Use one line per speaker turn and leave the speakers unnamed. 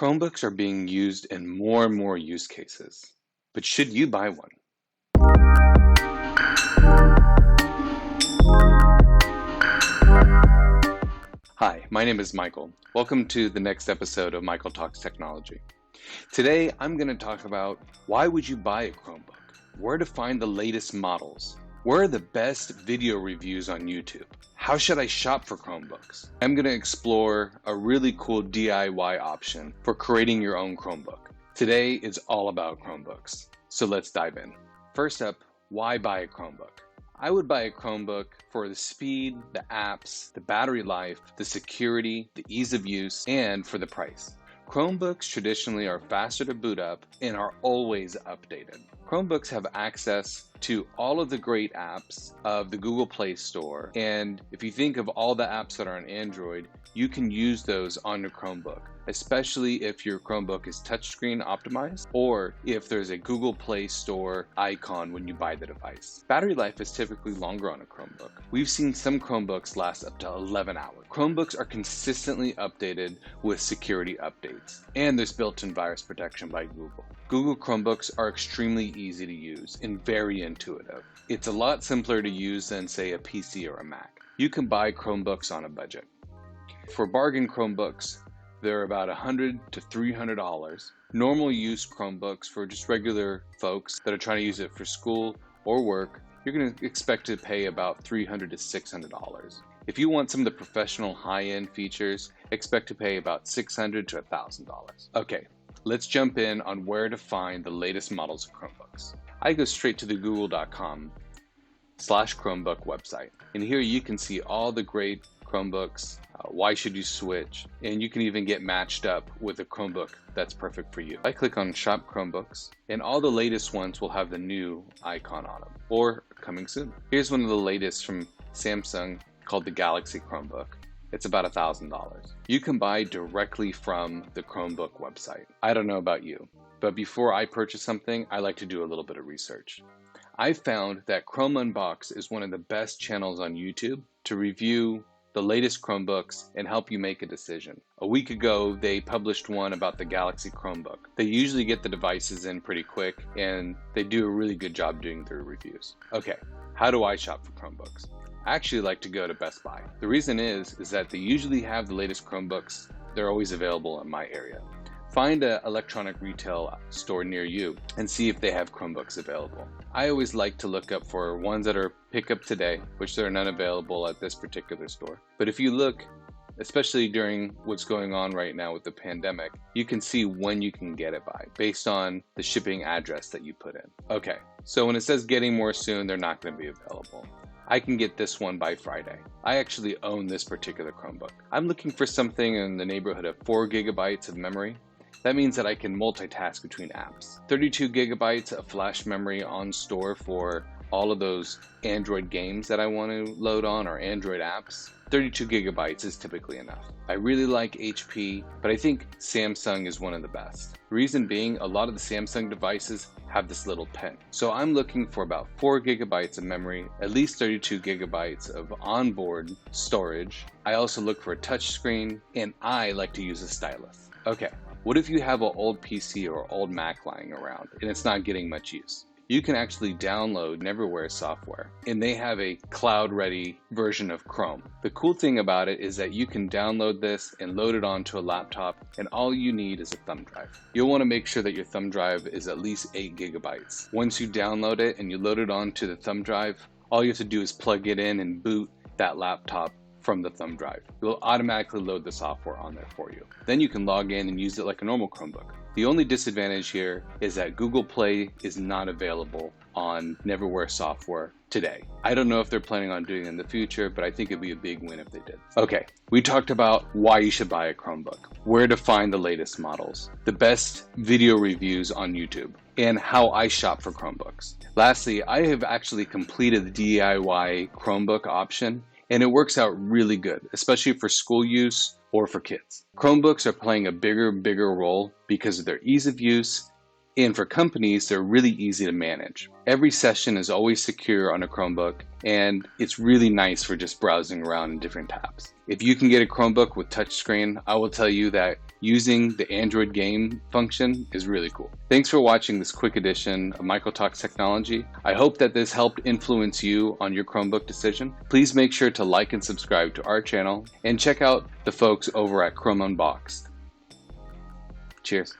Chromebooks are being used in more and more use cases, but should you buy one? Hi, my name is Michael. Welcome to the next episode of Michael Talks Technology. Today, I'm going to talk about why would you buy a Chromebook, where to find the latest models, where are the best video reviews on YouTube, how should I shop for Chromebooks? I'm going to explore a really cool DIY option for creating your own Chromebook. Today is all about Chromebooks, so let's dive in. First up, why buy a Chromebook? I would buy a Chromebook for the speed, the apps, the battery life, the security, the ease of use, and for the price. Chromebooks traditionally are faster to boot up and are always updated. Chromebooks have access to all of the great apps of the Google Play Store, and if you think of all the apps that are on Android, you can use those on your Chromebook, especially if your Chromebook is touchscreen optimized or if there's a Google Play Store icon when you buy the device. Battery life is typically longer on a Chromebook. We've seen some Chromebooks last up to 11 hours. Chromebooks are consistently updated with security updates, and there's built-in virus protection by Google. Google Chromebooks are extremely easy to use and very intuitive. It's a lot simpler to use than, say, a PC or a Mac. You can buy Chromebooks on a budget. For bargain Chromebooks, they're about $100 to $300. Normal use Chromebooks for just regular folks that are trying to use it for school or work, you're going to expect to pay about $300 to $600. If you want some of the professional high-end features, expect to pay about $600 to $1,000. Okay, let's jump in on where to find the latest models of Chromebooks. I go straight to the google.com/Chromebook website, and here you can see all the great Chromebooks. Why should you switch? And you can even get matched up with a Chromebook that's perfect for you. I click on Shop Chromebooks, and all the latest ones will have the new icon on them, or coming soon. Here's one of the latest from Samsung called the Galaxy Chromebook. It's about $1,000. You can buy directly from the Chromebook website. I don't know about you, but before I purchase something, I like to do a little bit of research. I found that Chrome Unbox is one of the best channels on YouTube to review the latest Chromebooks and help you make a decision. A week ago, they published one about the Galaxy Chromebook. They usually get the devices in pretty quick, and they do a really good job doing their reviews. Okay, how do I shop for Chromebooks? I actually like to go to Best Buy. The reason is that they usually have the latest Chromebooks. They're always available in my area. Find an electronic retail store near you and see if they have Chromebooks available. I always like to look up for ones that are pick up today, which there are none available at this particular store. But if you look, especially during what's going on right now with the pandemic, you can see when you can get it by based on the shipping address that you put in. Okay, so when it says getting more soon, they're not going to be available. I can get this one by Friday. I actually own this particular Chromebook. I'm looking for something in the neighborhood of 4 gigabytes of memory. That means that I can multitask between apps. 32 gigabytes of flash memory on store for all of those Android games that I want to load on or Android apps. 32 gigabytes is typically enough. I really like HP, but I think Samsung is one of the best. Reason being, a lot of the Samsung devices have this little pen. So I'm looking for about 4 gigabytes of memory, at least 32 gigabytes of onboard storage. I also look for a touch screen, and I like to use a stylus. Okay. What if you have an old PC or old Mac lying around and it's not getting much use? You can actually download Neverwhere software, and they have a cloud-ready version of Chrome. The cool thing about it is that you can download this and load it onto a laptop, and all you need is a thumb drive. You'll want to make sure that your thumb drive is at least 8 gigabytes. Once you download it and you load it onto the thumb drive, all you have to do is plug it in and boot that laptop from the thumb drive. It will automatically load the software on there for you. Then you can log in and use it like a normal Chromebook. The only disadvantage here is that Google Play is not available on Neverwhere software today. I don't know if they're planning on doing it in the future, but I think it'd be a big win if they did. Okay, we talked about why you should buy a Chromebook, where to find the latest models, the best video reviews on YouTube, and how I shop for Chromebooks. Lastly, I have actually completed the DIY Chromebook option, and it works out really good, especially for school use or for kids. Chromebooks are playing a bigger role because of their ease of use And for companies, they're really easy to manage. Every session is always secure on a Chromebook, and it's really nice for just browsing around in different tabs. If you can get a Chromebook with touchscreen, I will tell you that using the Android game function is really cool. Thanks for watching this quick edition of Michael Talks Technology. I hope that this helped influence you on your Chromebook decision. Please make sure to like and subscribe to our channel and check out the folks over at Chrome Unboxed. Cheers.